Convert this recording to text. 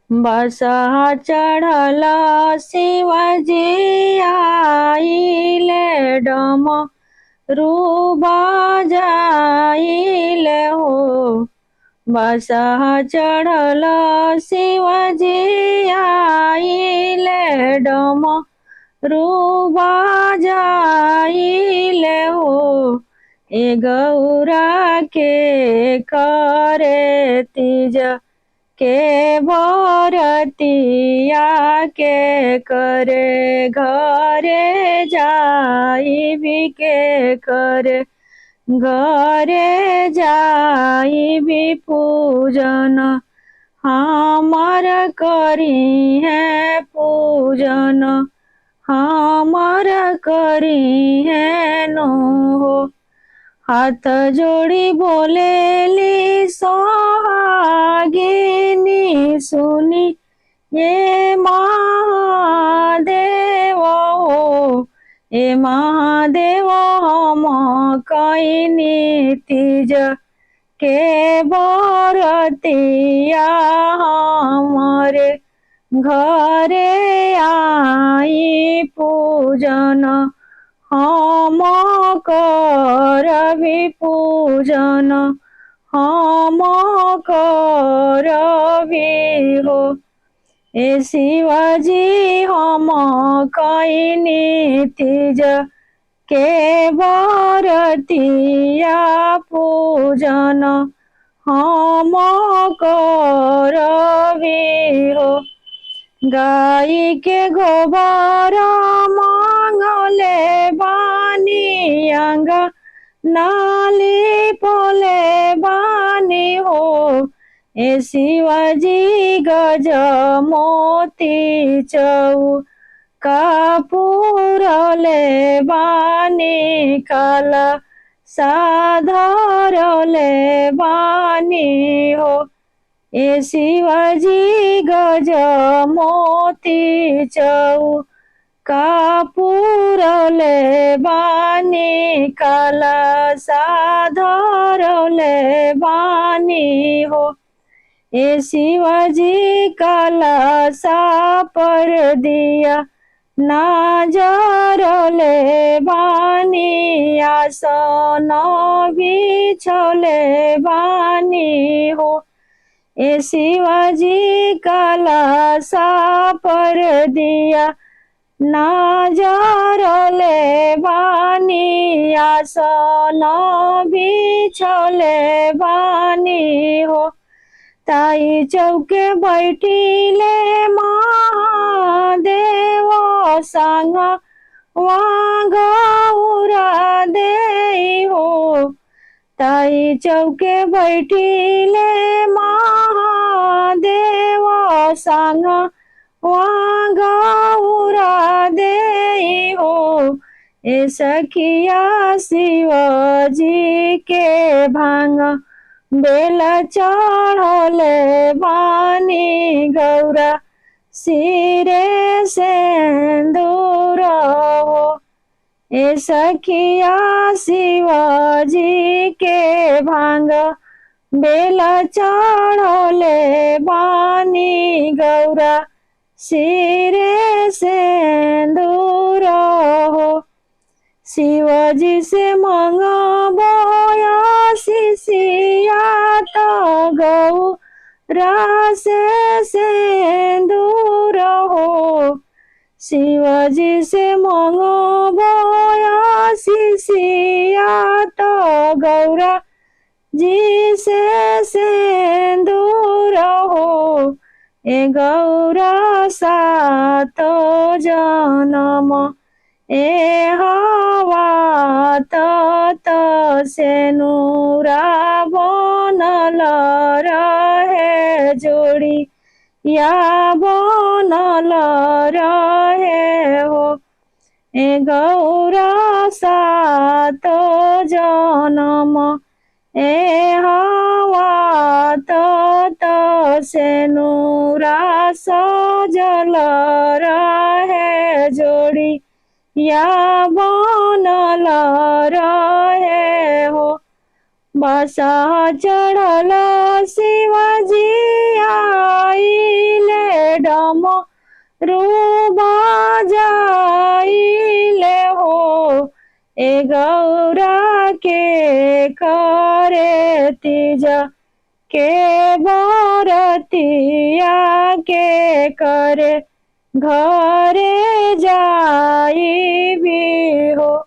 बसा चढ़ल शिवजी आइले डमरू बजाइले हो। बसा चढ़ल शिवजी आइले डमरू बजाइले हो। ए गौरा के करे तीज के बरतिया के करे घरे जाइबी के करे घरे जाइबी पूजन हमर करी है पूजन हमर करी है नो हो। हाथ जोड़ी बोलेली सोहागिनी सुनी ये महादेव हो। ए महादेव हम कईनी तीज के बरतिया हमरे घरे आई पूजन हम करबी पूजन हम करबी हो। ए शिवजी हम कईनी तीज के बरतिया पूजन हम करबी हो। गाई के गोबर मांगले बानी अंग नाली पोले बानी हो। ए शिवजी गज मोती चौ कपूरले बानी काला साधरले बानी हो। ए शिवजी गज मोती चौ कपूरले बानी काला साधरले बानी हो। ए शिवजी काला सा पर दिया नाजरले बानी आसन बिछले बानी हो। ए शिवजी काला सा पर दिया नाजरले बानी आसन बिछले बानी हो। ताई चौके बैठिले महादेव संग गौरा देई हो। ताई चौके बैठिले महादेव संग गौरा देई हो। ए सखिया शिवजी के भांग बेल चढ़ले बानी गौरा सिरे सिंदूर हो। ए सखिया शिवजी के भांग बेल चढ़ले बानी गौरा सिरे सिंदूर हो। शिवजी से मंगबो शिष्या तो गौरा से सिंदूर हो। शिवजी से मंगबो शिष्या तो गौरा जी से सिंदूर हो। ए गौरा सातो जन्म ए हवा तत सेनुरा बनल रहे जोड़ी या बनल रहे हो। ए गौरा सातो जन्म ए हवा तत सेनुरा सजल रहे जोड़ी या बनल रहे हो। बसा चढ़ल शिवजी आइले रूबा जाइले हो ए गौरा के करे तीज के बरतिया के करे घरे जाई भी हो।